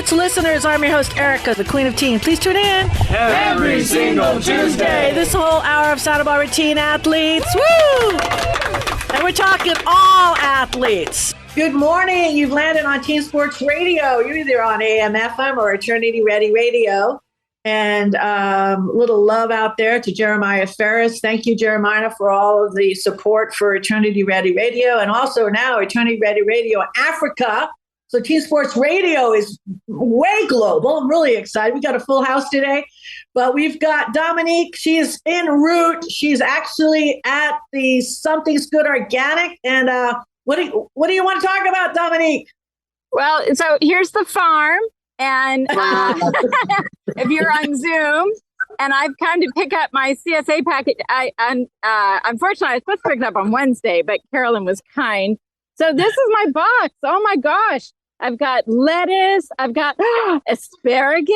sports listeners. I'm your host, Erica, the Queen of Teen. Please tune in every single Tuesday. This whole hour of Santa Barbara teen athletes. Woo! And we're talking all athletes. Good morning. You've landed on Teen Sports Radio. You're either on AM, FM, or Eternity Ready Radio. And little love out there to Jeremiah Ferris. Thank you, Jeremiah, for all of the support for Eternity Ready Radio, and also now Eternity Ready Radio Africa. So Teen Sports Radio is way global. I'm really excited. We got a full house today, but we've got Dominique. She is en route. She's actually at the Something's Good Organic. And what do you want to talk about, Dominique? Well, so here's the farm. And if you're on Zoom, and I've come to pick up my CSA package, unfortunately, I was supposed to pick it up on Wednesday, but Carolyn was kind. So this is my box. Oh my gosh. I've got lettuce. I've got asparagus.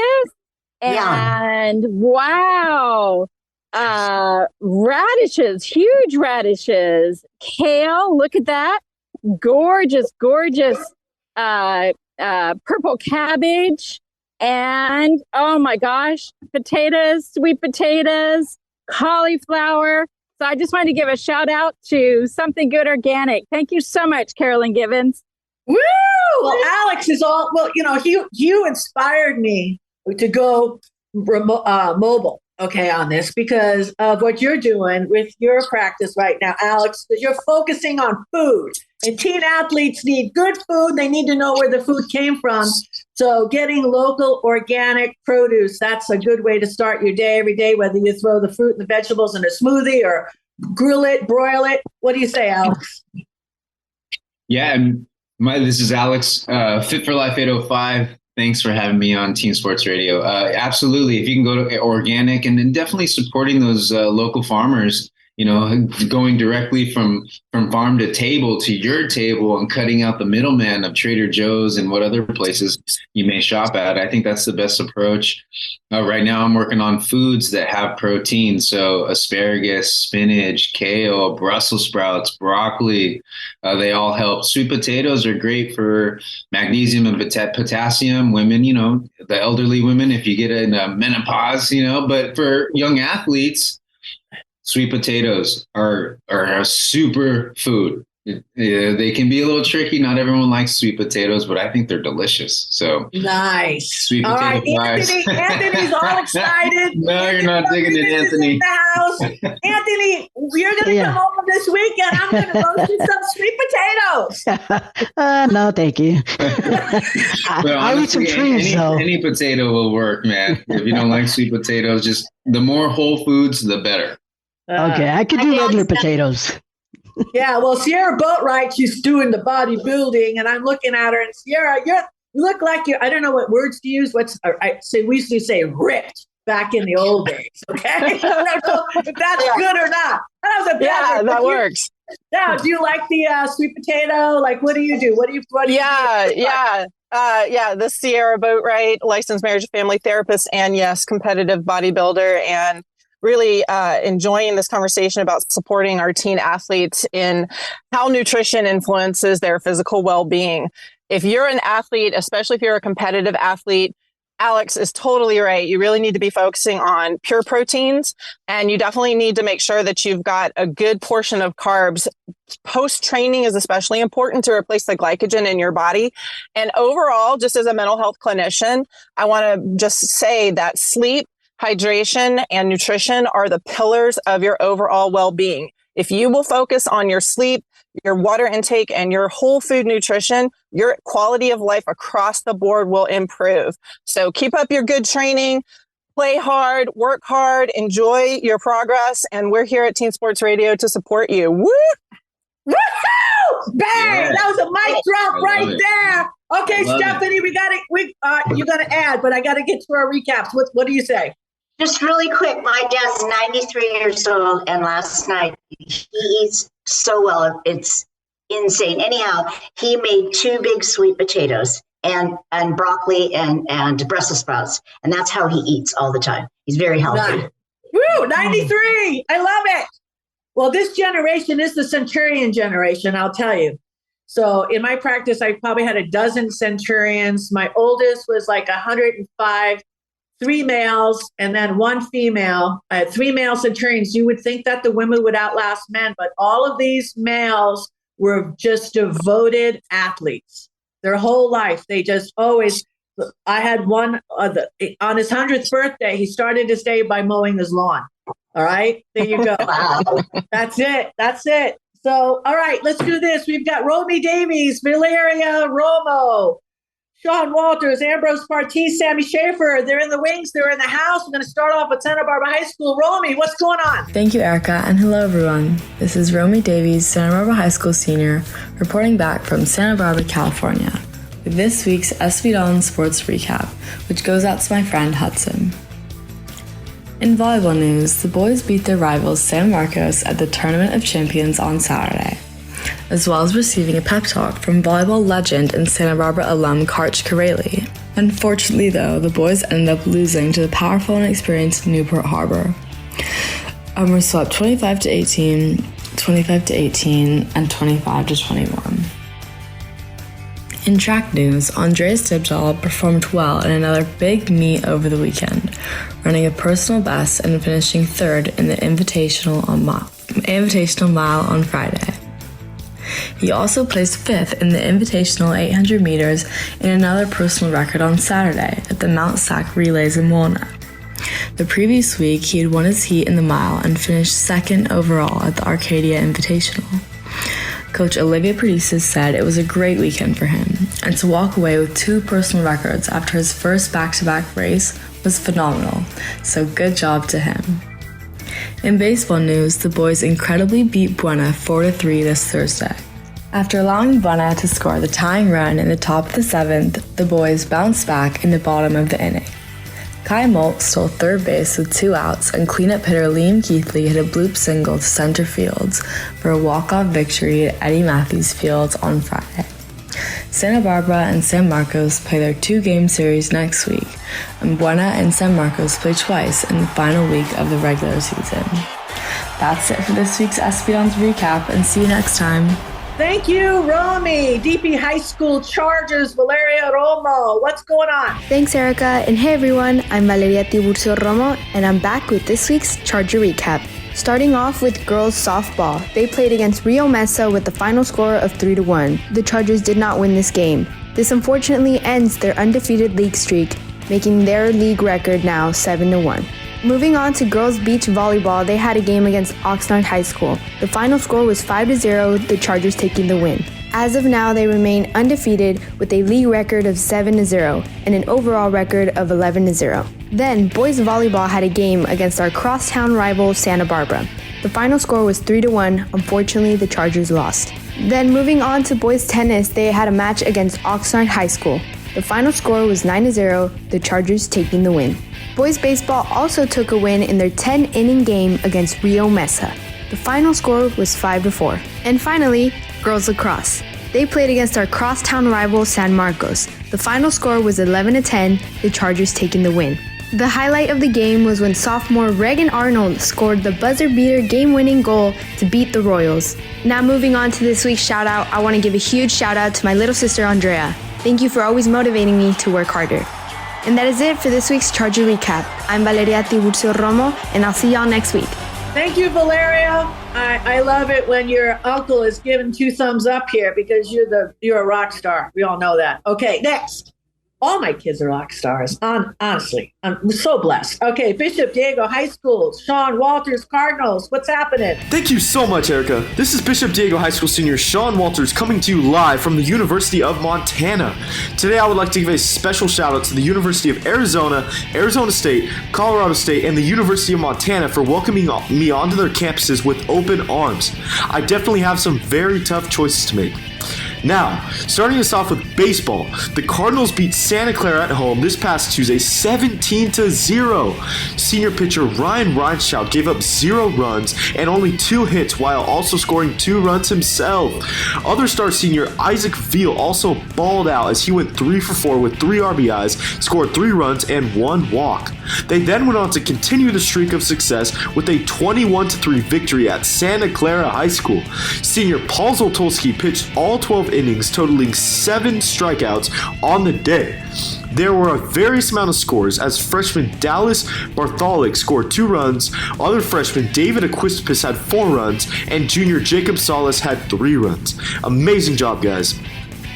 And wow. Radishes, huge radishes. Kale, look at that. Gorgeous, gorgeous. Purple cabbage, and oh my gosh, potatoes, sweet potatoes, cauliflower. So I just wanted to give a shout out to Something Good Organic. Thank you so much, Carolyn Givens. Woo! Well, Alex is all, well, you inspired me to go mobile, on this because of what you're doing with your practice right now, Alex, because you're focusing on food. And teen athletes need good food. They need to know where the food came from. So getting local organic produce, that's a good way to start your day every day, whether you throw the fruit and the vegetables in a smoothie or grill it, broil it. What do you say, Alex? Yeah, this is Alex, Fit for Life 805. Thanks for having me on Teen Sports Radio. Absolutely. If you can go to organic and then definitely supporting those local farmers, going directly from farm to table to your table and cutting out the middleman of Trader Joe's and what other places you may shop at. I think that's the best approach. Right now, I'm working on foods that have protein. So asparagus, spinach, kale, Brussels sprouts, broccoli, they all help. Sweet potatoes are great for magnesium and potassium. Women, the elderly women, if you get in menopause, but for young athletes, sweet potatoes are a super food. They can be a little tricky. Not everyone likes sweet potatoes, but I think they're delicious. So nice. Sweet potato fries. Anthony's all excited. No, you're not digging it, Anthony. In the house. Anthony, you're going to come over this weekend. I'm going to roast you some sweet potatoes. No, thank you. I'll eat some trees, though. Any potato will work, man. If you don't like sweet potatoes, just the more whole foods, the better. Okay, I could do regular potatoes. Yeah, well, Sierra Boatwright, she's doing the bodybuilding, and I'm looking at her, and Sierra, you look like I don't know what words to use. We used to say ripped back in the old days, okay? I don't know if that's good or not. That was a bad word, that works. Now, do you like the sweet potato? Like, what do you do? What do you do? The Sierra Boatwright, licensed marriage and family therapist, and yes, competitive bodybuilder, and really enjoying this conversation about supporting our teen athletes in how nutrition influences their physical well-being. If you're an athlete, especially if you're a competitive athlete, Alex is totally right. You really need to be focusing on pure proteins, and you definitely need to make sure that you've got a good portion of carbs. Post-training is especially important to replace the glycogen in your body. And overall, just as a mental health clinician, I want to just say that sleep, hydration, and nutrition are the pillars of your overall well-being. If you will focus on your sleep, your water intake, and your whole food nutrition, your quality of life across the board will improve. So keep up your good training, play hard, work hard, enjoy your progress. And we're here at Teen Sports Radio to support you. Woo! Woo-hoo! Bang! Yeah. That was a mic drop right there. Okay, Stephanie, you got to add, but I got to get to our recaps. What do you say? Just really quick, my dad's 93 years old, and last night he eats so well, it's insane. Anyhow, he made 2 big sweet potatoes and broccoli and Brussels sprouts, and that's how he eats all the time. He's very healthy. Woo, 93! I love it. Well, this generation is the centurion generation, I'll tell you. So in my practice, I probably had a dozen centurions. My oldest was like 105, 3 males, and then 1 female. I had 3 male centurions. You would think that the women would outlast men, but all of these males were just devoted athletes. Their whole life, they just always. I had one on his 100th birthday. He started his day by mowing his lawn. All right, there you go. Wow. That's it. So, all right, let's do this. We've got Romy Davies, Valeria Romo, Sean Walters, Ambrose Partee, Sammy Schaefer. They're in the wings. They're in the house. We're going to start off with Santa Barbara High School. Romy, what's going on? Thank you, Erica, and hello, everyone. This is Romy Davies, Santa Barbara High School senior, reporting back from Santa Barbara, California, with this week's SB Dawn Sports Recap, which goes out to my friend Hudson. In volleyball news, the boys beat their rivals San Marcos at the Tournament of Champions on Saturday, as well as receiving a pep talk from volleyball legend and Santa Barbara alum Karch Kareli. Unfortunately, though, the boys ended up losing to the powerful and experienced Newport Harbor. Were swept 25-18, 25-18, and 25-21. In track news, Andreas Dibdahl performed well in another big meet over the weekend, running a personal best and finishing 3rd in the Invitational Mile on Friday. He also placed 5th in the Invitational 800 meters in another personal record on Saturday at the Mount Sac Relays in Walnut. The previous week, he had won his heat in the mile and finished 2nd overall at the Arcadia Invitational. Coach Olivia Perdices said it was a great weekend for him, and to walk away with 2 personal records after his first back-to-back race was phenomenal, so good job to him. In baseball news, the boys incredibly beat Buena 4-3 this Thursday. After allowing Buena to score the tying run in the top of the 7th, the boys bounced back in the bottom of the inning. Kai Molt stole 3rd base with 2 outs, and cleanup hitter Liam Keithley hit a bloop single to center fields for a walk-off victory at Eddie Matthews Field on Friday. Santa Barbara and San Marcos play their 2-game series next week, and Buena and San Marcos play twice in the final week of the regular season. That's it for this week's SB Dawn's recap, and see you next time. Thank you, Romy. DP High School Chargers, Valeria Romo. What's going on? Thanks, Erica. And hey, everyone. I'm Valeria Tiburcio Romo, and I'm back with this week's Charger recap. Starting off with girls softball. They played against Rio Mesa with the final score of 3-1. The Chargers did not win this game. This unfortunately ends their undefeated league streak, making their league record now 7-1. Moving on to girls beach volleyball, they had a game against Oxnard High School. The final score was 5-0, the Chargers taking the win. As of now, they remain undefeated with a league record of 7-0 and an overall record of 11-0. Then, boys volleyball had a game against our crosstown rival Santa Barbara. The final score was 3-1. Unfortunately, the Chargers lost. Then, moving on to boys tennis, they had a match against Oxnard High School. The final score was 9-0, the Chargers taking the win. Boys baseball also took a win in their 10-inning game against Rio Mesa. The final score was 5-4. And finally, girls lacrosse. They played against our crosstown rival San Marcos. The final score was 11-10, the Chargers taking the win. The highlight of the game was when sophomore Reagan Arnold scored the buzzer-beater game-winning goal to beat the Royals. Now moving on to this week's shout-out, I want to give a huge shout-out to my little sister Andrea. Thank you for always motivating me to work harder. And that is it for this week's Charger Recap. I'm Valeria Tiburcio Romo, and I'll see y'all next week. Thank you, Valeria. I love it when your uncle is giving 2 thumbs up here because you're a rock star. We all know that. Okay, next. All my kids are rock stars. Honestly, I'm so blessed. Okay, Bishop Diego High School, Sean Walters Cardinals. What's happening? Thank you so much, Erica. This is Bishop Diego High School senior Sean Walters coming to you live from the University of Montana. Today, I would like to give a special shout out to the University of Arizona, Arizona State, Colorado State, and the University of Montana for welcoming me onto their campuses with open arms. I definitely have some very tough choices to make. Now, starting us off with baseball, the Cardinals beat Santa Clara at home this past Tuesday 17-0. Senior pitcher Ryan Reinschout gave up 0 runs and only 2 hits while also scoring 2 runs himself. Other star senior Isaac Veal also balled out as he went 3 for 4 with 3 RBIs, scored 3 runs and 1 walk. They then went on to continue the streak of success with a 21-3 victory at Santa Clara High School. Senior Paul Zoltolski pitched all 12 12 innings, totaling 7 strikeouts on the day. There were a various amount of scores as freshman Dallas Bartholic scored 2 runs, other freshman David Aquispis had 4 runs, and junior Jacob Salas had 3 runs. Amazing job, guys.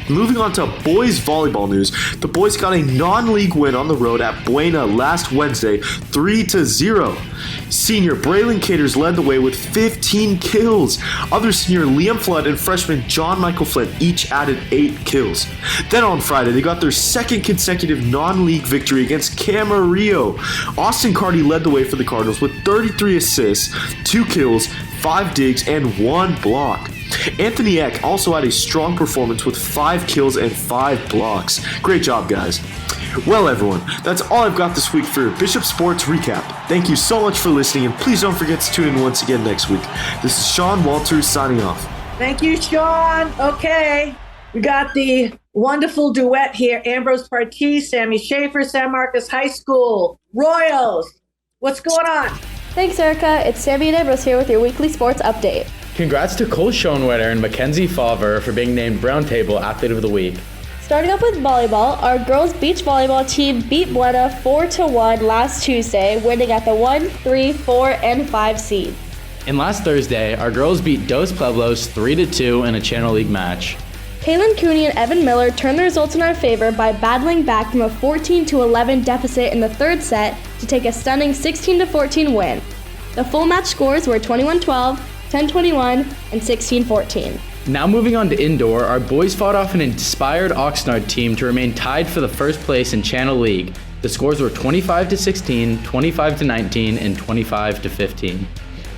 Moving on to boys volleyball news, the boys got a non-league win on the road at Buena last Wednesday, 3-0. Senior Braylon Caters led the way with 15 kills. Other senior Liam Flood and freshman John Michael Flint each added 8 kills. Then on Friday, they got their second consecutive non-league victory against Camarillo. Austin Carty led the way for the Cardinals with 33 assists, 2 kills, 5 digs, and 1 block. Anthony Eck also had a strong performance with 5 kills and 5 blocks. Great job, guys. Well, everyone, that's all I've got this week for your Bishop Sports Recap. Thank you so much for listening, and please don't forget to tune in once again next week. This is Sean Walters signing off. Thank you, Sean. Okay, we got the wonderful duet here. Ambrose Partee, Sammy Schaefer, San Marcos High School, Royals. What's going on? Thanks, Erica. It's Sammy and Ambrose here with your weekly sports update. Congrats to Cole Schoenwetter and Mackenzie Favre for being named Brown Table Athlete of the Week. Starting up with volleyball, our girls beach volleyball team beat Buena 4-1 last Tuesday, winning at the 1, 3, 4, and 5 seeds. And last Thursday, our girls beat Dos Pueblos 3-2 in a Channel League match. Kaylin Cooney and Evan Miller turned the results in our favor by battling back from a 14-11 deficit in the third set to take a stunning 16-14 win. The full match scores were 21-12, 10-21, and 16-14. Now moving on to indoor, our boys fought off an inspired Oxnard team to remain tied for the first place in Channel League. The scores were 25-16, 25-19, and 25-15.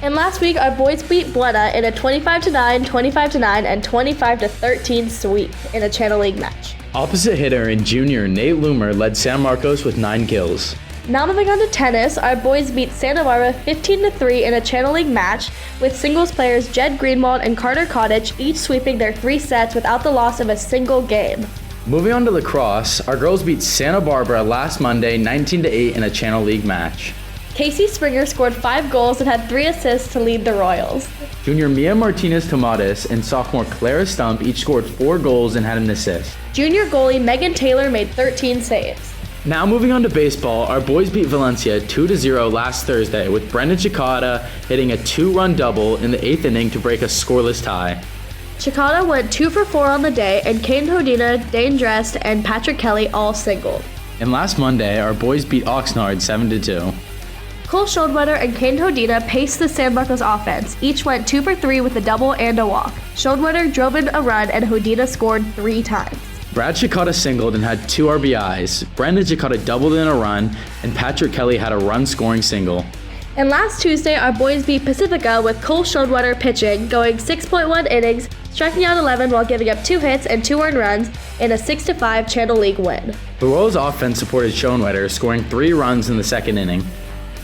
And last week, our boys beat Buena in a 25-9, 25-9, and 25-13 sweep in a Channel League match. Opposite hitter and junior Nate Loomer led San Marcos with 9 kills. Now moving on to tennis, our boys beat Santa Barbara 15-3 in a Channel League match, with singles players Jed Greenwald and Carter Cottage each sweeping their 3 sets without the loss of a single game. Moving on to lacrosse, our girls beat Santa Barbara last Monday 19-8 in a Channel League match. Casey Springer scored 5 goals and had 3 assists to lead the Royals. Junior Mia Martinez Tomatis and sophomore Clara Stump each scored 4 goals and had an assist. Junior goalie Megan Taylor made 13 saves. Now moving on to baseball, our boys beat Valencia 2-0 last Thursday with Brendan Chicada hitting a 2-run double in the 8th inning to break a scoreless tie. Chicada went 2 for 4 on the day, and Kane Hodina, Dane Drest, and Patrick Kelly all singled. And last Monday, our boys beat Oxnard 7-2. Cole Schoenwetter and Kane Hodina paced the San Marcos offense. Each went 2 for 3 with a double and a walk. Schoenwetter drove in a run, and Hodina scored 3 times. Brad Chicada singled and had 2 RBIs. Brendan Chicada doubled in a run, and Patrick Kelly had a run-scoring single. And last Tuesday, our boys beat Pacifica with Cole Schoenwetter pitching, going 6.1 innings, striking out 11 while giving up 2 hits and 2 earned runs in a 6-5 Channel League win. The Royals' offense supported Schoenwetter, scoring 3 runs in the 2nd inning.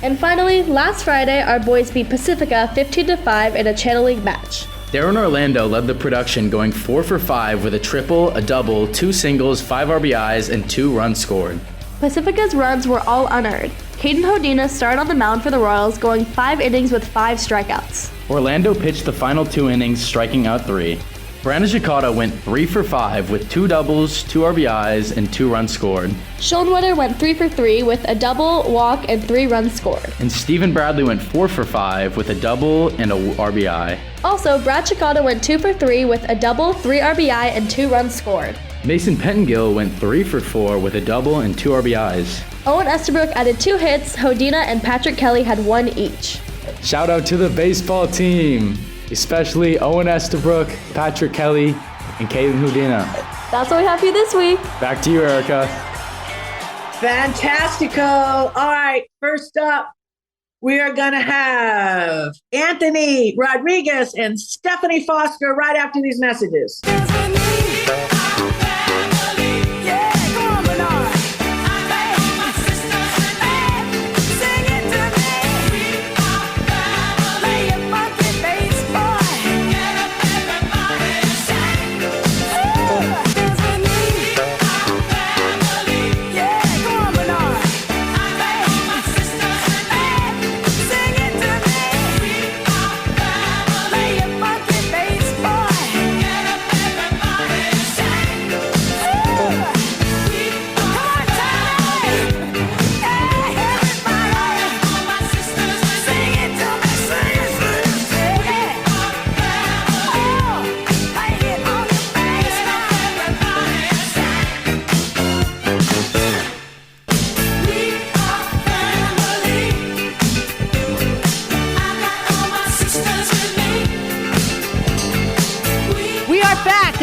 And finally, last Friday, our boys beat Pacifica 15-5 in a Channel League match. Darren Orlando led the production, going 4 for 5 with a triple, a double, 2 singles, 5 RBIs, and 2 runs scored. Pacifica's runs were all unearned. Caden Hodina started on the mound for the Royals, going 5 innings with 5 strikeouts. Orlando pitched the final 2 innings, striking out 3. Brandon Chicada went 3 for 5 with 2 doubles, 2 RBIs, and 2 runs scored. Schoenwetter went 3 for 3 with a double, walk, and 3 runs scored. And Stephen Bradley went 4 for 5 with a double and a RBI. Also, Brad Chicada went 2 for 3 with a double, 3 RBI, and 2 runs scored. Mason Pettengill went 3 for 4 with a double and 2 RBIs. Owen Estabrook added 2 hits, Hodina and Patrick Kelly had 1 each. Shout out to the baseball team, especially Owen Estabrook, Patrick Kelly, and Caden Hodina. That's what we have for you this week. Back to you, Erica. Fantastico. All right, first up, we are going to have Anthony Rodriguez and Stephanie Foster right after these messages.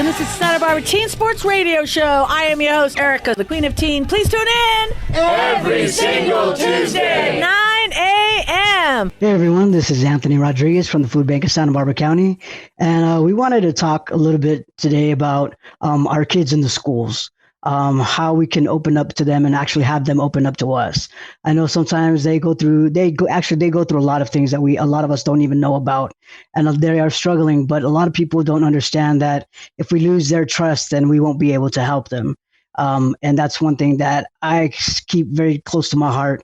This is Santa Barbara Teen Sports Radio Show. I am your host, Erica, the Queen of Teen. Please tune in every single Tuesday, 9 a.m. Hey everyone, this is Anthony Rodriguez from the Food Bank of Santa Barbara County, and we wanted to talk a little bit today about our kids in the schools. How we can open up to them and actually have them open up to us. I know sometimes they go through a lot of things that a lot of us don't even know about, and they are struggling. But a lot of people don't understand that if we lose their trust, then we won't be able to help them. And that's one thing that I keep very close to my heart.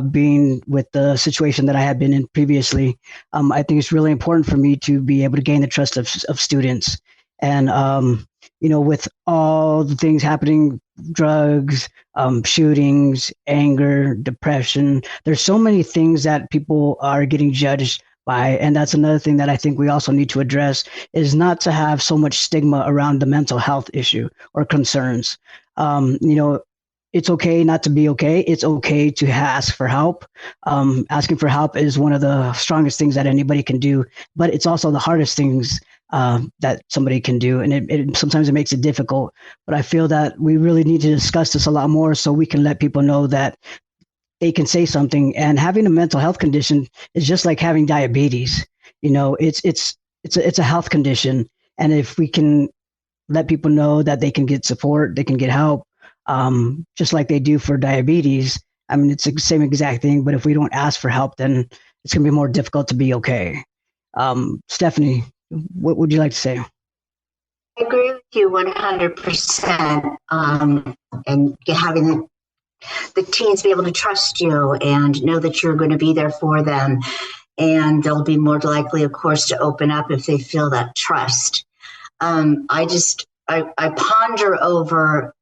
Being with the situation that I had been in previously, I think it's really important for me to be able to gain the trust of students. And with all the things happening, drugs, shootings, anger, depression, there's so many things that people are getting judged by. And that's another thing that I think we also need to address, is not to have so much stigma around the mental health issue or concerns. It's okay not to be okay. It's okay to ask for help. Asking for help is one of the strongest things that anybody can do, but it's also the hardest things that somebody can do. And it sometimes it makes it difficult, but I feel that we really need to discuss this a lot more so we can let people know that they can say something. And having a mental health condition is just like having diabetes. It's a health condition. And if we can let people know that they can get support, they can get help, just like they do for diabetes. I mean, it's the same exact thing, but if we don't ask for help, then it's going to be more difficult to be okay. Stephanie, what would you like to say? I agree with you 100%. And having the teens be able to trust you and know that you're going to be there for them. And they'll be more likely, of course, to open up if they feel that trust. I ponder over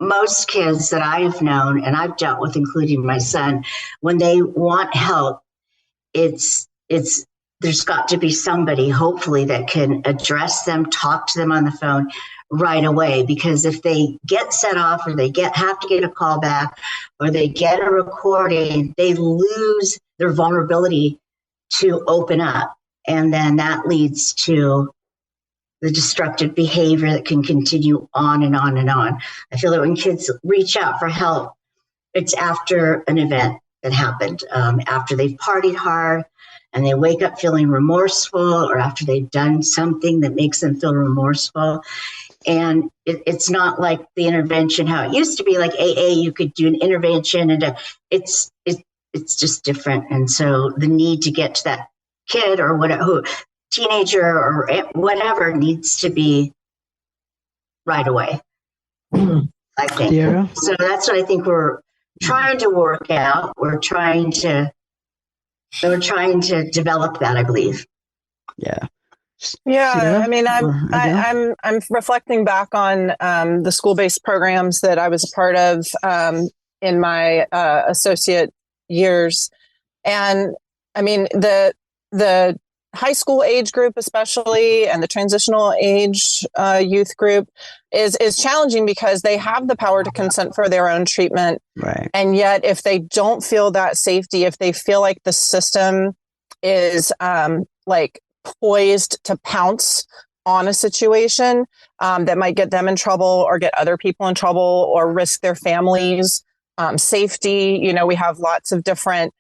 most kids that I've known and I've dealt with, including my son, when they want help, there's got to be somebody, hopefully, that can address them, talk to them on the phone right away. Because if they get set off, or they have to get a call back, or they get a recording, they lose their vulnerability to open up. And then that leads to the destructive behavior that can continue on and on and on. I feel that when kids reach out for help, it's after an event that happened, after they've partied hard and they wake up feeling remorseful, or after they've done something that makes them feel remorseful. And it's not like the intervention, how it used to be, like AA, you could do an intervention, and it's just different. And so the need to get to that kid or whatever, teenager or whatever, needs to be right away, I think. Yeah. So that's what I think we're trying to work out. We're trying to develop that, I believe. Yeah. Yeah, I mean, I'm reflecting back on the school-based programs that I was a part of in my associate years, and I mean the high school age group, especially, and the transitional age youth group is challenging because they have the power to consent for their own treatment. Right. And yet, if they don't feel that safety, if they feel like the system is poised to pounce on a situation that might get them in trouble or get other people in trouble or risk their families' safety, we have lots of different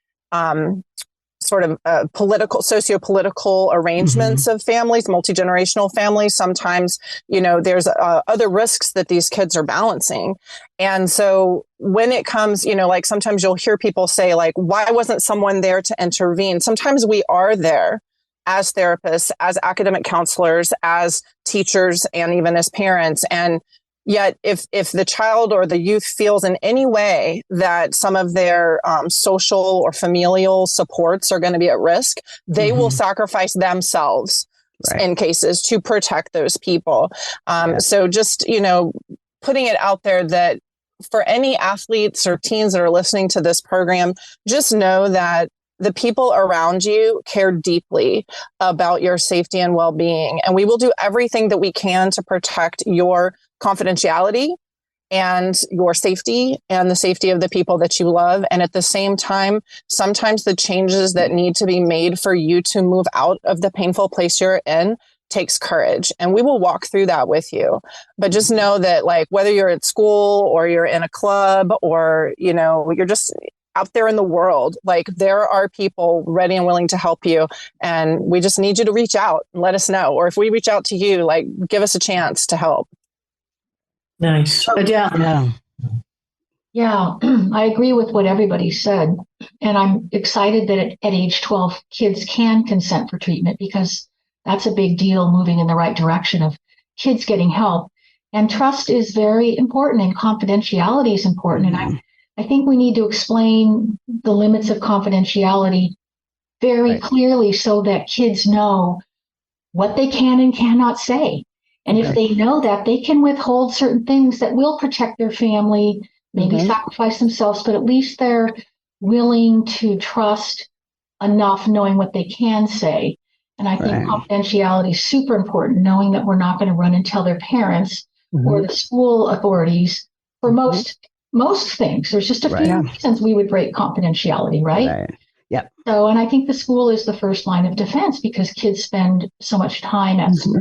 socio-political arrangements of families, multi-generational families. Sometimes, there's other risks that these kids are balancing. And so when it comes, sometimes you'll hear people say, why wasn't someone there to intervene? Sometimes we are there as therapists, as academic counselors, as teachers, and even as parents. And yet, if the child or the youth feels in any way that some of their social or familial supports are going to be at risk, they will sacrifice themselves in cases to protect those people. So just, putting it out there that for any athletes or teens that are listening to this program, just know that the people around you care deeply about your safety and well-being. And we will do everything that we can to protect your confidentiality and your safety and the safety of the people that you love. And at the same time, sometimes the changes that need to be made for you to move out of the painful place you're in takes courage, and we will walk through that with you. But just know that, like, whether you're at school or you're in a club or, you know, you're just out there in the world, like, there are people ready and willing to help you. And we just need you to reach out and let us know. Or if we reach out to you, like, give us a chance to help. Nice. Adele. Yeah. Yeah, I agree with what everybody said. And I'm excited that at age 12, kids can consent for treatment, because that's a big deal, moving in the right direction of kids getting help. And trust is very important, and confidentiality is important. Mm-hmm. And I think we need to explain the limits of confidentiality very clearly, so that kids know what they can and cannot say. And if they know that, they can withhold certain things that will protect their family, maybe sacrifice themselves, but at least they're willing to trust enough, knowing what they can say. And I think confidentiality is super important, knowing that we're not going to run and tell their parents or the school authorities for most things. There's just a few reasons we would break confidentiality, right? Yeah. So, and I think the school is the first line of defense, because kids spend so much time at school.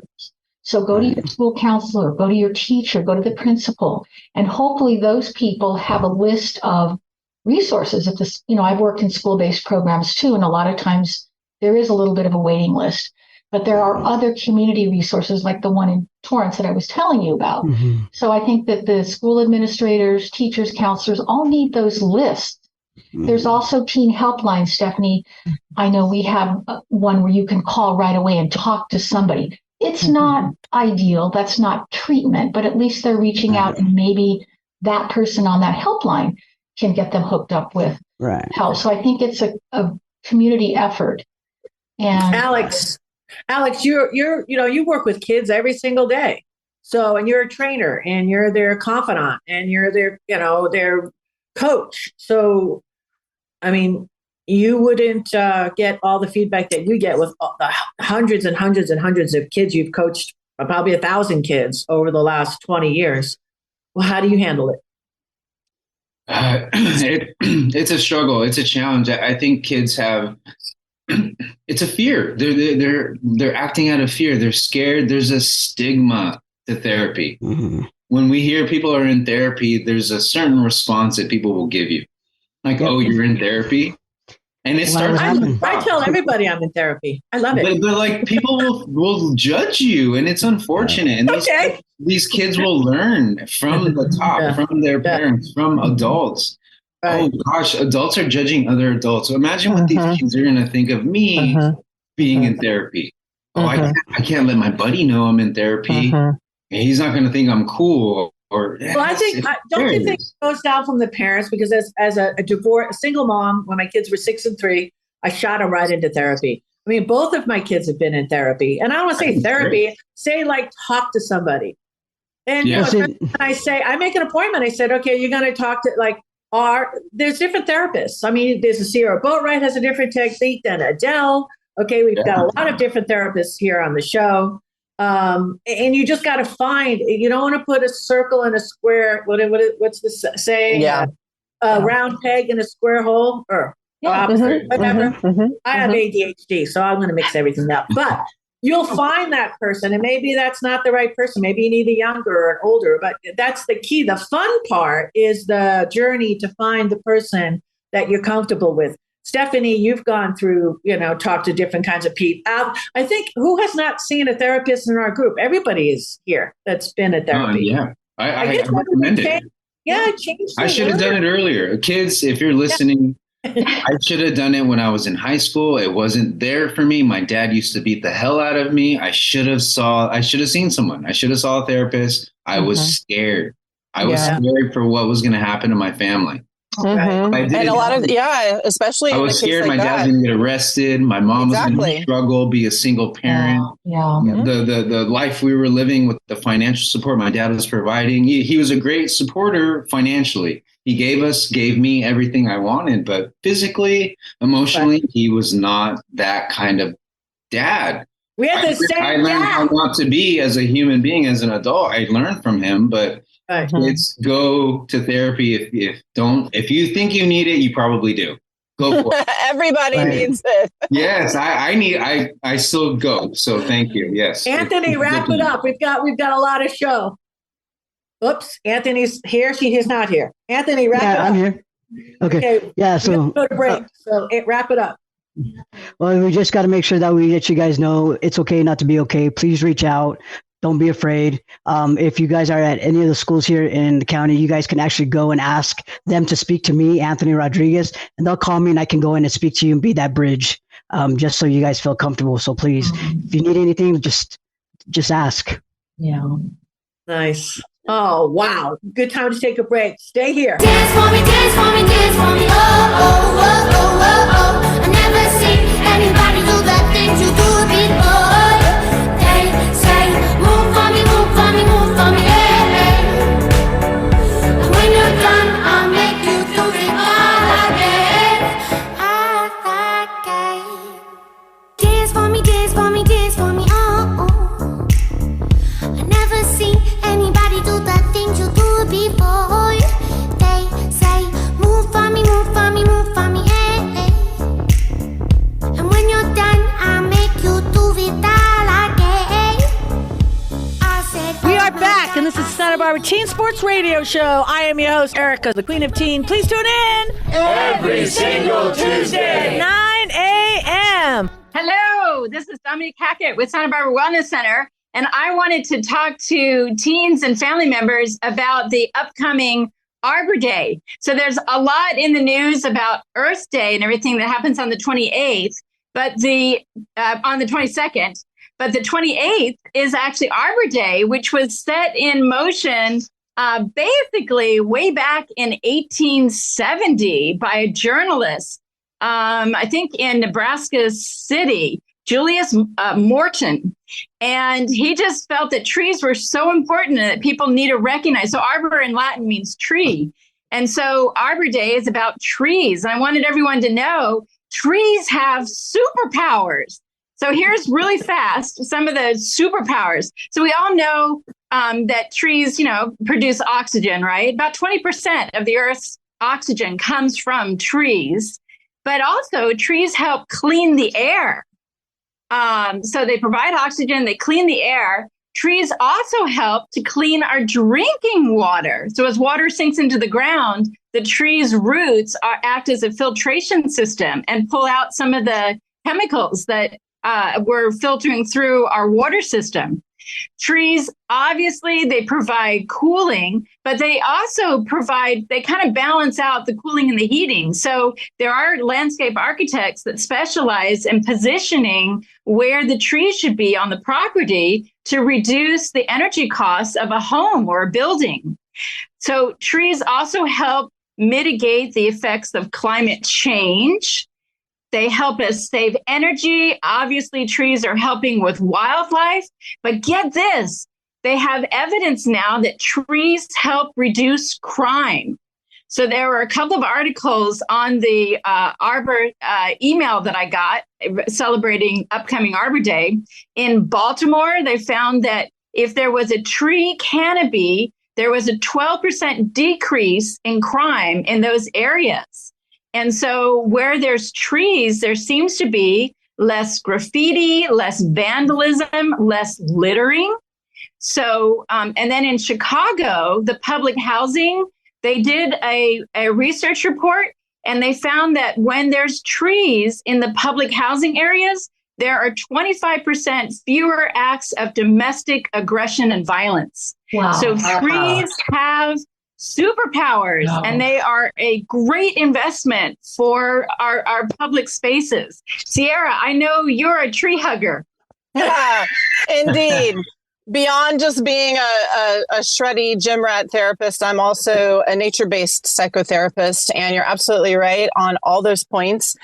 So go to your school counselor, go to your teacher, go to the principal, and hopefully those people have a list of resources. If this, you know, I've worked in school-based programs too, and a lot of times there is a little bit of a waiting list, but there are other community resources like the one in Torrance that I was telling you about. So I think that the school administrators, teachers, counselors all need those lists. There's also teen helplines, Stephanie. I know we have one where you can call right away and talk to somebody. It's not ideal. That's not treatment, but at least they're reaching out, and maybe that person on that helpline can get them hooked up with help. So I think it's a community effort. And Alex, you work with kids every single day. So, and you're a trainer, and you're their confidant, and you're their coach. So, I mean, you wouldn't get all the feedback that you get with the hundreds and hundreds and hundreds of kids you've coached, probably 1,000 kids over the last 20 years. Well, how do you handle it? It's a struggle. It's a challenge. I think kids have, it's a fear. They're acting out of fear. They're scared. There's a stigma to therapy. When we hear people are in therapy, there's a certain response that people will give you. Like, oh, you're in therapy? And it starts. I tell everybody I'm in therapy. I love it. But like, people will judge you, and it's unfortunate. And these kids will learn from the top, from their parents, from adults. Oh gosh, adults are judging other adults. So imagine what these kids are going to think of me being in therapy. Oh, I can't let my buddy know I'm in therapy. And he's not going to think I'm cool. Well, I think, don't you think it goes down from the parents? Because as a single mom, when my kids were 6 and 3, I shot them right into therapy. I mean, both of my kids have been in therapy, and I don't want to say therapy, say like talk to somebody. And I say, I make an appointment. I said, okay, you're going to talk to there's different therapists. I mean, there's a Sierra Boatwright has a different technique than Adele. Okay, we've got a lot of different therapists here on the show. And you just got to find, you don't want to put a circle in a square. What's the saying? A round peg in a square hole, or whatever. I have ADHD, so I'm going to mix everything up. But you'll find that person, and maybe that's not the right person. Maybe you need a younger or an older, but that's the key. The fun part is the journey to find the person that you're comfortable with. Stephanie, you've gone through, talked to different kinds of people. I think, who has not seen a therapist in our group? Everybody is here that's been a therapy. I recommend it. It changed. I should have done it earlier. Kids, if you're listening, I should have done it when I was in high school. It wasn't there for me. My dad used to beat the hell out of me. I should have seen someone. I should have saw a therapist. I was scared. I was scared for what was going to happen to my family. And a lot of, especially I was scared my dad's going to get arrested. My mom was going to struggle, be a single parent. The life we were living with the financial support my dad was providing. He was a great supporter financially. He gave me everything I wanted, but physically, emotionally, he was not that kind of dad. We had the same I learned how not to be as a human being, as an adult. I learned from him, but kids, go to therapy. If you think you need it, you probably do. Go for it. Everybody needs it. Yes, I still go. So thank you. Yes. Anthony, wrap it up. We've got a lot of show. Oops, Anthony's here. He's not here. Anthony, wrap it up. I'm here. Okay. Yeah. So go to break. Wrap it up. Well, we just got to make sure that we let you guys know it's okay not to be okay. Please reach out. Don't be afraid. If you guys are at any of the schools here in the county, you guys can actually go and ask them to speak to me, Anthony Rodriguez, and they'll call me and I can go in and speak to you and be that bridge, just so you guys feel comfortable. So please, if you need anything, just ask. Yeah. Nice. Oh, wow. Good time to take a break. Stay here. Dance for me, dance for me, dance for me. Oh, oh, oh, oh, oh, oh. I never seen anybody do the things you do before. They say, move for me, move for me, move for me, yeah, yeah. And when you're done, I'll make you do it all again. Dance for me, dance for me, dance for me, oh, oh. I never seen anybody do the things you do before. They say, move for me, move for me, move for me, eh, eh. And when you're done, I'll make you do it all again. I said, We are back, and this is Santa Barbara Teen Sports Radio Show. I am your host, Erica, the Queen of Teen. Please tune in every single Tuesday, 9 a.m. Hello, this is Dominique Hackett with Santa Barbara Wellness Center, and I wanted to talk to teens and family members about the upcoming Arbor Day. So there's a lot in the news about Earth Day and everything that happens on the 28th, but on the 22nd. But the 28th is actually Arbor Day, which was set in motion basically way back in 1870 by a journalist, I think in Nebraska City, Julius Morton. And he just felt that trees were so important that people need to recognize. So arbor in Latin means tree. And so Arbor Day is about trees. And I wanted everyone to know trees have superpowers. So here's really fast some of the superpowers. So we all know that trees, produce oxygen, right? About 20% of the Earth's oxygen comes from trees. But also trees help clean the air. So they provide oxygen, they clean the air. Trees also help to clean our drinking water. So as water sinks into the ground, the tree's roots act as a filtration system and pull out some of the chemicals that were filtering through our water system. Trees, obviously, they provide cooling, but they also they kind of balance out the cooling and the heating. So there are landscape architects that specialize in positioning where the trees should be on the property to reduce the energy costs of a home or a building. So trees also help mitigate the effects of climate change. They help us save energy. Obviously, trees are helping with wildlife. But get this, they have evidence now that trees help reduce crime. So there were a couple of articles on the Arbor email that I got celebrating upcoming Arbor Day. In Baltimore, they found that if there was a tree canopy, there was a 12% decrease in crime in those areas. And so where there's trees, there seems to be less graffiti, less vandalism, less littering. So, and then in Chicago, the public housing, they did a research report, and they found that when there's trees in the public housing areas, there are 25% fewer acts of domestic aggression and violence. Wow. So trees have superpowers, and they are a great investment for our public spaces. Sierra, I know you're a tree hugger. Yeah, indeed. Beyond just being a shreddy gym rat therapist, I'm also a nature-based psychotherapist, and you're absolutely right on all those points.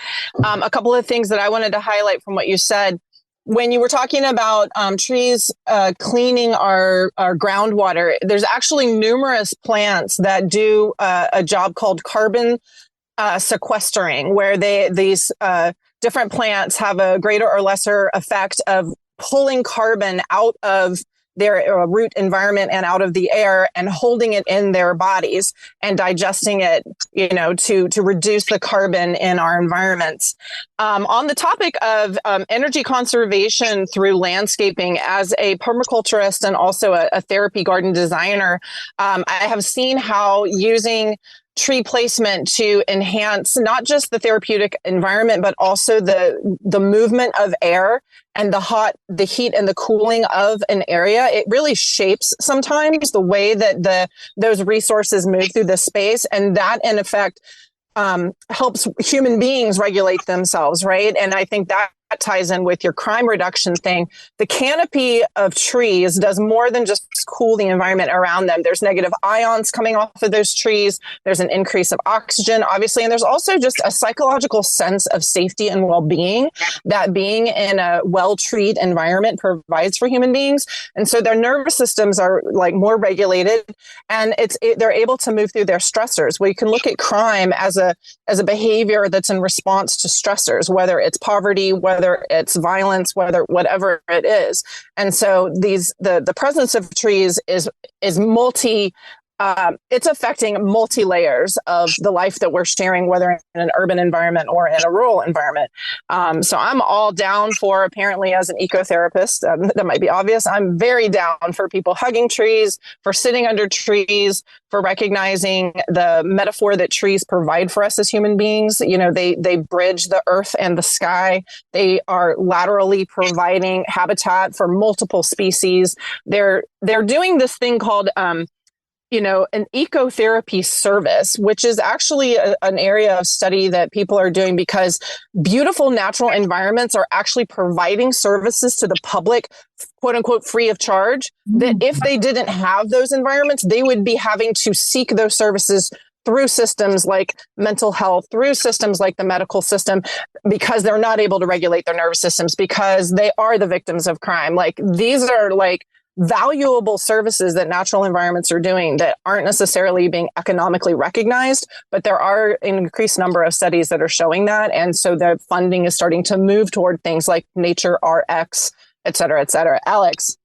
A couple of things that I wanted to highlight from what you said. When you were talking about trees cleaning our groundwater, there's actually numerous plants that do a job called carbon sequestering, where these different plants have a greater or lesser effect of pulling carbon out of their root environment and out of the air and holding it in their bodies and digesting it, to reduce the carbon in our environments. On the topic of energy conservation through landscaping, as a permaculturist and also a therapy garden designer, I have seen how using tree placement to enhance not just the therapeutic environment, but also the movement of air and the heat and the cooling of an area. It really shapes sometimes the way that those resources move through the space. And that in effect helps human beings regulate themselves, right? And I think that ties in with your crime reduction thing. The canopy of trees does more than just cool the environment around them. There's negative ions coming off of those trees. There's an increase of oxygen, obviously. And there's also just a psychological sense of safety and well-being that being in a well-treed environment provides for human beings. And so their nervous systems are like more regulated, and they're able to move through their stressors. We can look at crime as a behavior that's in response to stressors, whether it's poverty, whether it's violence, whatever it is. And so the presence of trees is it's affecting multi layers of the life that we're sharing, whether in an urban environment or in a rural environment. So I'm all down for, apparently as an ecotherapist, that might be obvious, I'm very down for people hugging trees, for sitting under trees, for recognizing the metaphor that trees provide for us as human beings. They bridge the earth and the sky. They are laterally providing habitat for multiple species. They're doing this thing called an ecotherapy service, which is actually an area of study that people are doing because beautiful natural environments are actually providing services to the public, quote unquote, free of charge, that if they didn't have those environments, they would be having to seek those services through systems like mental health, through systems like the medical system, because they're not able to regulate their nervous systems, because they are the victims of crime. Like, these are like valuable services that natural environments are doing that aren't necessarily being economically recognized, but there are an increased number of studies that are showing that. And so the funding is starting to move toward things like Nature RX, et cetera, et cetera. Alex.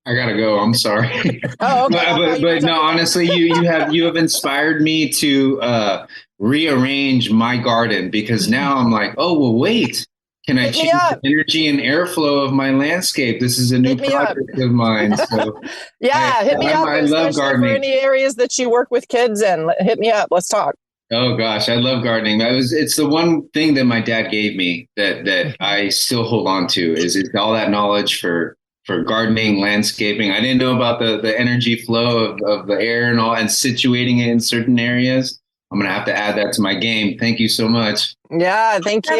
I gotta go. I'm sorry. Oh, okay. but no, honestly, you have inspired me to rearrange my garden, because now I'm like, oh, well, wait. Can I change the energy and airflow of my landscape? This is a new project of mine. So hit me up. I love gardening. For any areas that you work with kids in, hit me up. Let's talk. Oh gosh, I love gardening. It's the one thing that my dad gave me that I still hold on to is all that knowledge for gardening, landscaping. I didn't know about the energy flow of the air and situating it in certain areas. I'm going to have to add that to my game. Thank you so much. Yeah, thank you.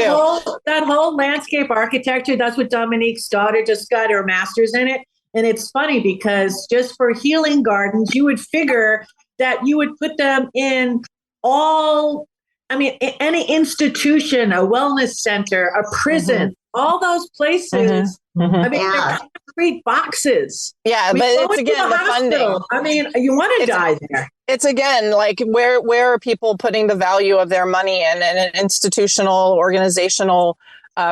That whole landscape architecture, that's what Dominique's daughter just got her master's in it. And it's funny because just for healing gardens, you would figure that you would put them in any institution, a wellness center, a prison, all those places. They're concrete boxes. Yeah, but it's again the funding. You want to die there. It's again like where are people putting the value of their money in an institutional, organizational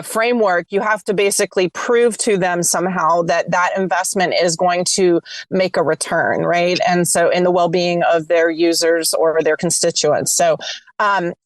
framework? You have to basically prove to them somehow that investment is going to make a return, right? And so in the well-being of their users or their constituents. So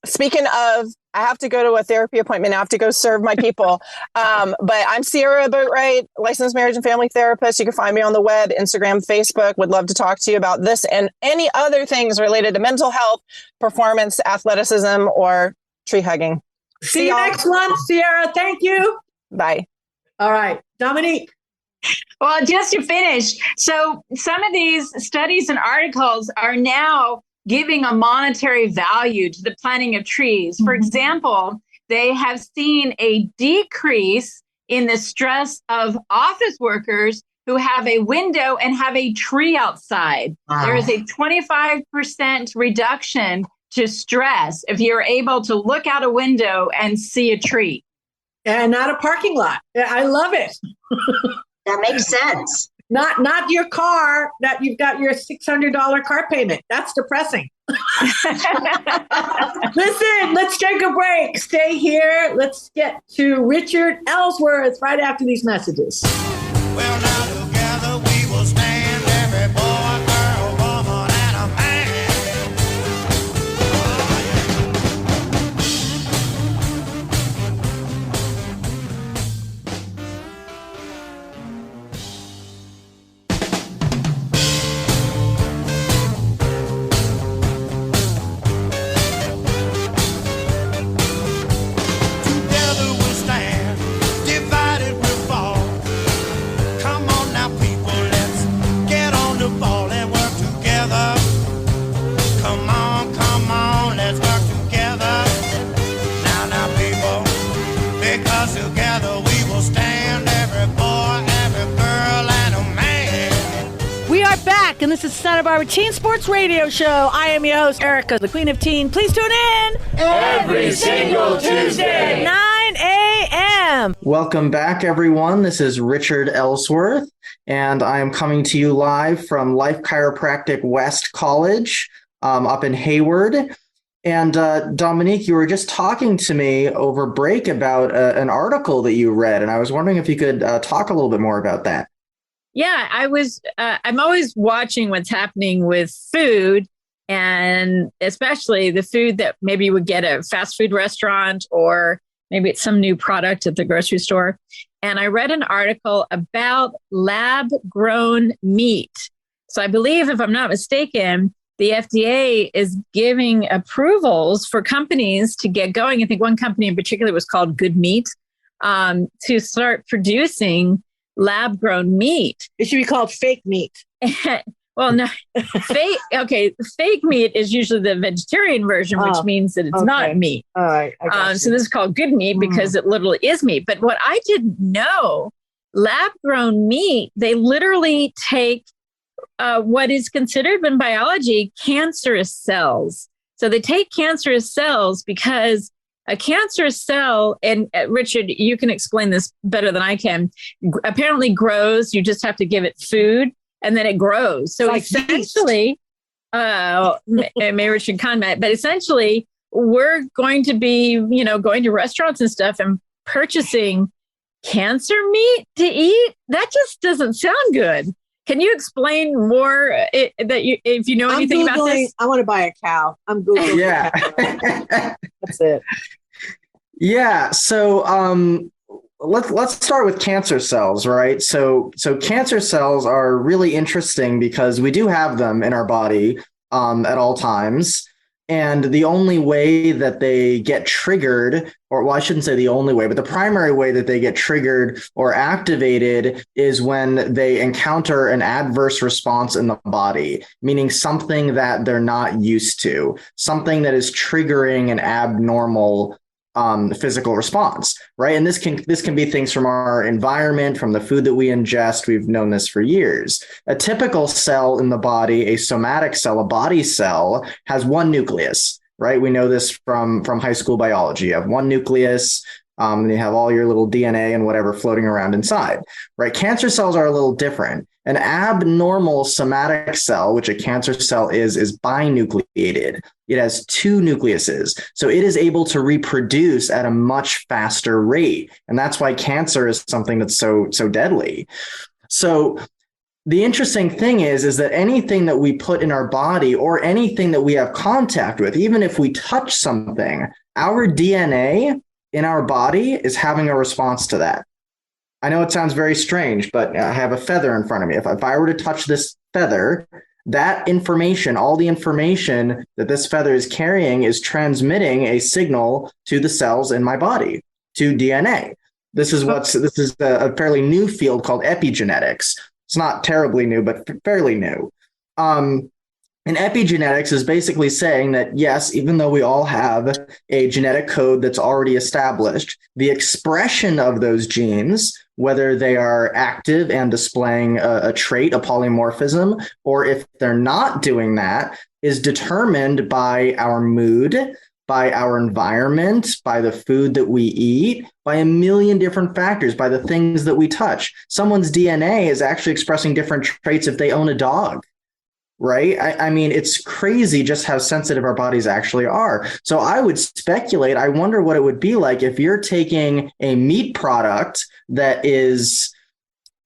speaking of, I have to go to a therapy appointment. I have to go serve my people. But I'm Sierra Boatwright, licensed marriage and family therapist. You can find me on the web, Instagram, Facebook. Would love to talk to you about this and any other things related to mental health, performance, athleticism, or tree hugging. See you next month, Sierra. Thank you. Bye. All right. Dominique. Well, just to finish, so some of these studies and articles are now giving a monetary value to the planting of trees. For example, they have seen a decrease in the stress of office workers who have a window and have a tree outside. Wow. There is a 25% reduction to stress if you're able to look out a window and see a tree. And not a parking lot. I love it. That makes sense. Not your car that you've got your $600 car payment. That's depressing. Listen, let's take a break. Stay here. Let's get to Richard Ellsworth right after these messages. Well, now together we will together we will stand, every boy, every girl, and a man. We are back, and this is Santa Barbara Teen Sports Radio Show. I am your host, Erica, the Queen of Teen. Please tune in Every single Tuesday. 9 a.m. Welcome back, everyone. This is Richard Ellsworth, and I am coming to you live from Life Chiropractic West College up in Hayward. And Dominique, you were just talking to me over break about an article that you read, and I was wondering if you could talk a little bit more about that. Yeah, I'm always watching what's happening with food, and especially the food that maybe you would get at a fast food restaurant, or maybe it's some new product at the grocery store. And I read an article about lab grown meat. So I believe, if I'm not mistaken, the FDA is giving approvals for companies to get going. I think one company in particular was called Good Meat, to start producing lab grown meat. It should be called fake meat. Well, no, fake. Okay, fake meat is usually the vegetarian version, which means that it's not meat. All right. So this is called good meat because it literally is meat. But what I didn't know, lab grown meat, they literally take what is considered in biology cancerous cells. So they take cancerous cells because a cancerous cell, and Richard, you can explain this better than I can, apparently grows. You just have to give it food and then it grows. So like essentially, maybe Richard comment, but essentially we're going to be, going to restaurants and stuff and purchasing cancer meat to eat. That just doesn't sound good. Can you explain more if you know anything about this? I want to buy a cow. I'm Googling. Yeah. That's it. Yeah. So let's start with cancer cells, right? So cancer cells are really interesting because we do have them in our body at all times. And the only way that they get triggered, or well, I shouldn't say the only way, but the primary way that they get triggered or activated is when they encounter an adverse response in the body, meaning something that they're not used to, something that is triggering an abnormal physical response, right? And this can be things from our environment, from the food that we ingest. We've known this for years. A typical cell in the body, a somatic cell, a body cell, has one nucleus, right? We know this from high school biology. You have one nucleus, and you have all your little DNA and whatever floating around inside, right? Cancer cells are a little different. An abnormal somatic cell, which a cancer cell is binucleated. It has two nucleuses. So it is able to reproduce at a much faster rate. And that's why cancer is something that's so deadly. So the interesting thing is that anything that we put in our body or anything that we have contact with, even if we touch something, our DNA in our body is having a response to that. I know it sounds very strange, but I have a feather in front of me. If I were to touch this feather, that information, all the information that this feather is carrying is transmitting a signal to the cells in my body, to DNA. This is a fairly new field called epigenetics. It's not terribly new, but fairly new. And epigenetics is basically saying that, yes, even though we all have a genetic code that's already established, the expression of those genes, whether they are active and displaying a trait, a polymorphism, or if they're not doing that, is determined by our mood, by our environment, by the food that we eat, by a million different factors, by the things that we touch. Someone's DNA is actually expressing different traits if they own a dog. Right? I mean, it's crazy just how sensitive our bodies actually are. So I would speculate, I wonder what it would be like if you're taking a meat product that is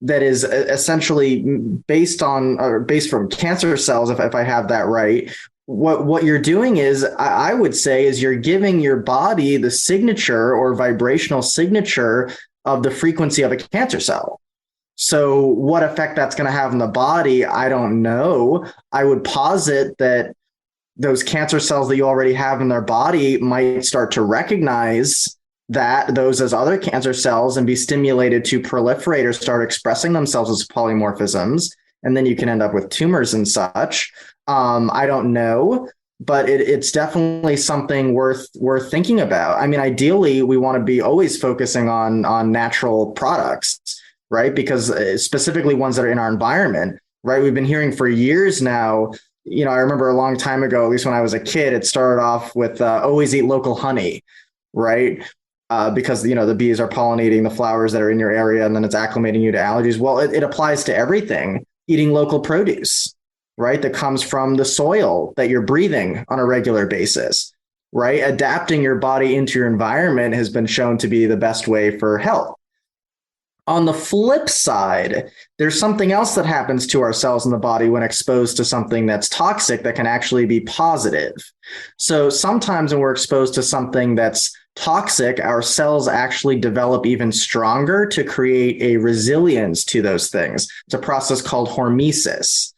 essentially based from cancer cells, if I have that right. What you're doing is, I would say, is you're giving your body the signature or vibrational signature of the frequency of a cancer cell. So what effect that's going to have in the body, I don't know. I would posit that those cancer cells that you already have in their body might start to recognize those as other cancer cells and be stimulated to proliferate or start expressing themselves as polymorphisms. And then you can end up with tumors and such. I don't know. but it's definitely something worth thinking about. I mean, ideally, we want to be always focusing on natural products, right? Because specifically ones that are in our environment, right? We've been hearing for years now. I remember a long time ago, at least when I was a kid, it started off with always eat local honey, right? Because the bees are pollinating the flowers that are in your area, and then it's acclimating you to allergies. Well, it applies to everything. Eating local produce, right? That comes from the soil that you're breathing on a regular basis, right? Adapting your body into your environment has been shown to be the best way for health. On the flip side, there's something else that happens to our cells in the body when exposed to something that's toxic that can actually be positive. So sometimes when we're exposed to something that's toxic, our cells actually develop even stronger to create a resilience to those things. It's a process called hormesis.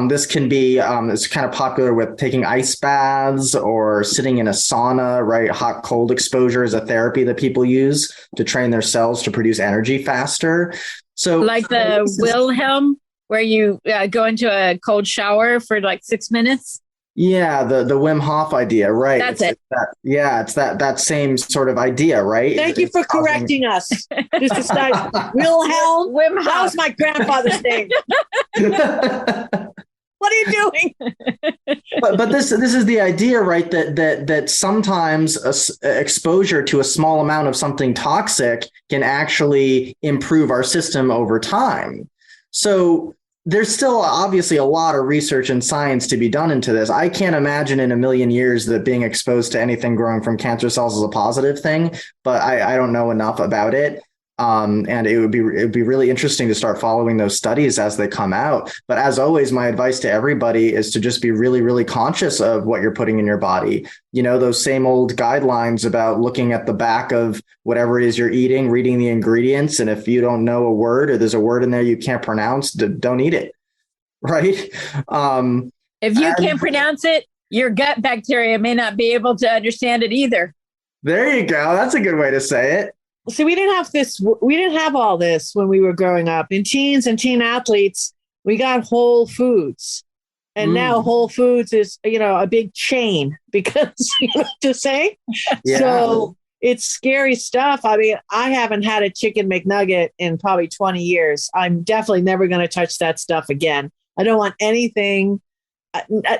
This can be, it's kind of popular with taking ice baths or sitting in a sauna, right? Hot, cold exposure is a therapy that people use to train their cells to produce energy faster. So like the Wilhelm, where you go into a cold shower for like 6 minutes. Yeah, the Wim Hof idea, right? That's it. It's that same sort of idea, right? Thank you for correcting us. This is nice. Wilhelm. Wim Hof. That was my grandfather's name. What are you doing? but this is the idea, right? That sometimes exposure to a small amount of something toxic can actually improve our system over time. So there's still obviously a lot of research and science to be done into this. I can't imagine in a million years that being exposed to anything growing from cancer cells is a positive thing, but I don't know enough about it. And it would be really interesting to start following those studies as they come out. But as always, my advice to everybody is to just be really, really conscious of what you're putting in your body. Those same old guidelines about looking at the back of whatever it is you're eating, reading the ingredients. And if you don't know a word or there's a word in there you can't pronounce, don't eat it. Right. If you can't pronounce it, your gut bacteria may not be able to understand it either. There you go. That's a good way to say it. See, we didn't have all this when we were growing up. In teens and teen athletes, we got Whole Foods. And now Whole Foods is, a big chain because, to say. Yeah. So it's scary stuff. I mean, I haven't had a chicken McNugget in probably 20 years. I'm definitely never going to touch that stuff again. I don't want anything,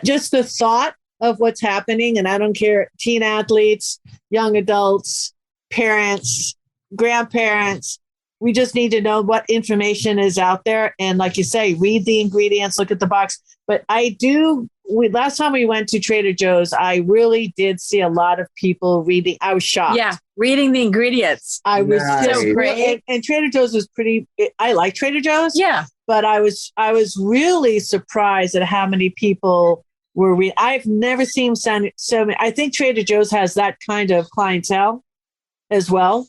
just the thought of what's happening. And I don't care, teen athletes, young adults, parents, grandparents, we just need to know what information is out there. And like you say, read the ingredients, look at the box. But last time we went to Trader Joe's, I really did see a lot of people reading. I was shocked. Yeah, reading the ingredients. I was so great. And Trader Joe's was I like Trader Joe's. Yeah. But I was really surprised at how many people were reading. I've never seen so many. I think Trader Joe's has that kind of clientele as well.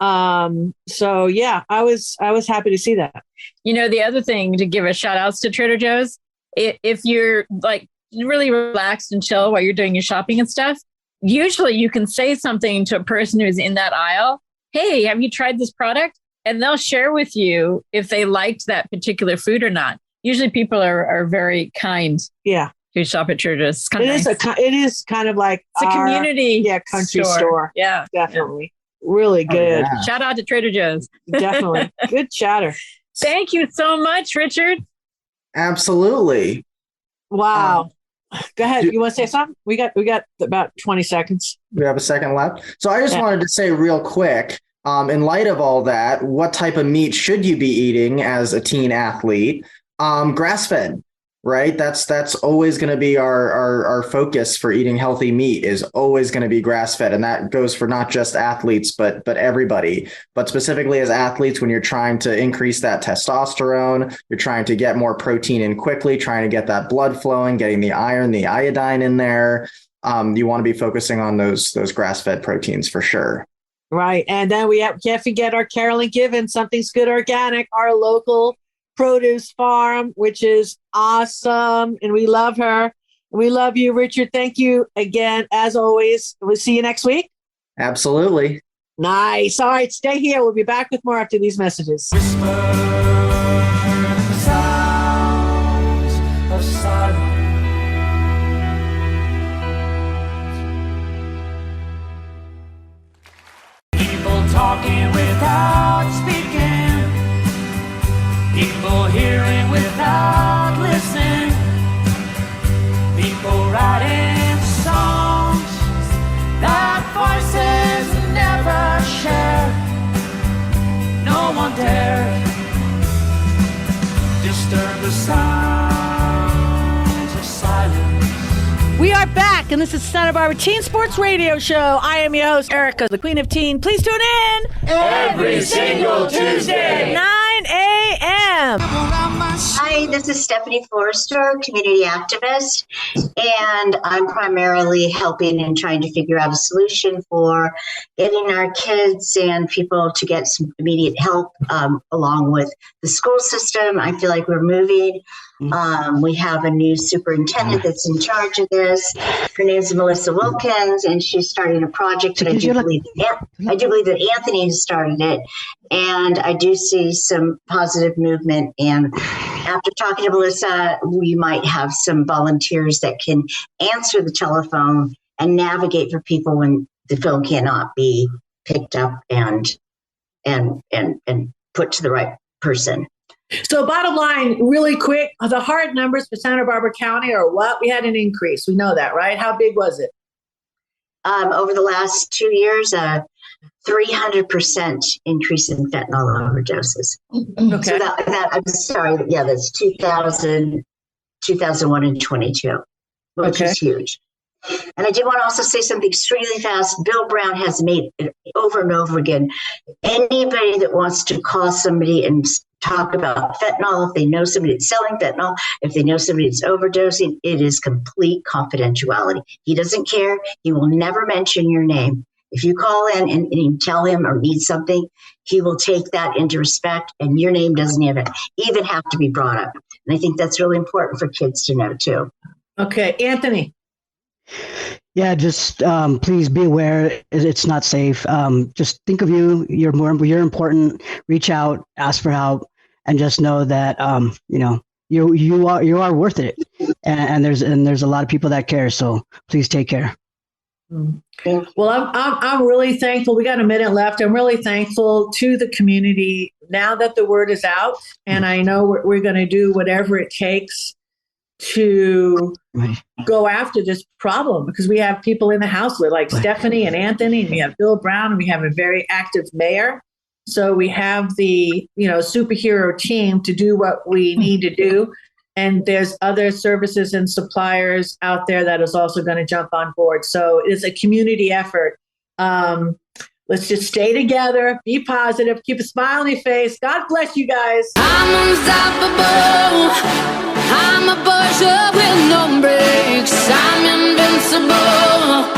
So yeah, I was happy to see that. The other thing to give a shout outs to Trader Joe's, if you're like really relaxed and chill while you're doing your shopping and stuff, usually you can say something to a person who's in that aisle. Hey, have you tried this product? And they'll share with you if they liked that particular food or not. Usually people are very kind. Yeah. To shop at Trader Joe's. It is kind of like it's a community country store. Yeah, definitely. Really good. Yeah. Shout out to Trader Joe's. Definitely. Good chatter. Thank you so much, Richard. Absolutely. Wow. Go ahead. You want to say something? We got about 20 seconds. We have a second left. So I just wanted to say real quick, in light of all that, what type of meat should you be eating as a teen athlete? Grass-fed. Right. That's always going to be our focus for eating healthy meat is always going to be grass fed. And that goes for not just athletes, but everybody. But specifically as athletes, when you're trying to increase that testosterone, you're trying to get more protein in quickly, trying to get that blood flowing, getting the iron, the iodine in there. You want to be focusing on those grass fed proteins for sure. Right. And then can't forget our Carolyn Given, Something's Good Organic, our local produce farm, which is awesome. And we love her. We love you, Richard. Thank you again, as always. We'll see you next week. Absolutely. Nice. All right, stay here. We'll be back with more after these messages. talking without speaking, people hearing without listening, people writing songs that voices never share. No one dared disturb the sounds of silence. We are back, and this is Santa Barbara Teen Sports Radio Show. I am your host, Erica, the Queen of Teen. Please tune in Every single Tuesday. 9 a.m. Hi, this is Stephanie Forrester, community activist, and I'm primarily helping and trying to figure out a solution for getting our kids and people to get some immediate help along with the school system. I feel like we're moving. We have a new superintendent that's in charge of this. Her name's Melissa Wilkins, and she's starting a project. And I do believe that Anthony has started it, and I do see some positive movement. And after talking to Melissa, we might have some volunteers that can answer the telephone and navigate for people when the phone cannot be picked up and put to the right person. So bottom line, really quick, the hard numbers for Santa Barbara County are what? We had an increase. We know that, right? How big was it? Over the last 2 years, 300% increase in fentanyl overdoses. Okay. So that I'm sorry. Yeah, that's 2001 and 22, which is huge. And I did want to also say something extremely fast. Bill Brown has made it over and over again. Anybody that wants to call somebody and talk about fentanyl, if they know somebody that's selling fentanyl, if they know somebody that's overdosing, it is complete confidentiality. He doesn't care. He will never mention your name. If you call in and you tell him or need something, he will take that into respect, and your name doesn't even have to be brought up. And I think that's really important for kids to know too. Okay, Anthony. Yeah, just please be aware. It's not safe. Just think of you. You're important. Reach out, ask for help, and just know that you are worth it. And there's a lot of people that care. So please take care. Well, I'm really thankful. We got a minute left. I'm really thankful to the community now that the word is out, and I know we're going to do whatever it takes to go after this problem, because we have people in the house with like Stephanie and Anthony, and we have Bill Brown, and we have a very active mayor. So we have the superhero team to do what we need to do. And there's other services and suppliers out there that is also going to jump on board. So it is a community effort. Let's just stay together, be positive, keep a smile on your face. God bless you guys. I'm unstoppable. I'm a pusher with no brakes. I'm invincible.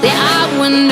Yeah, I win.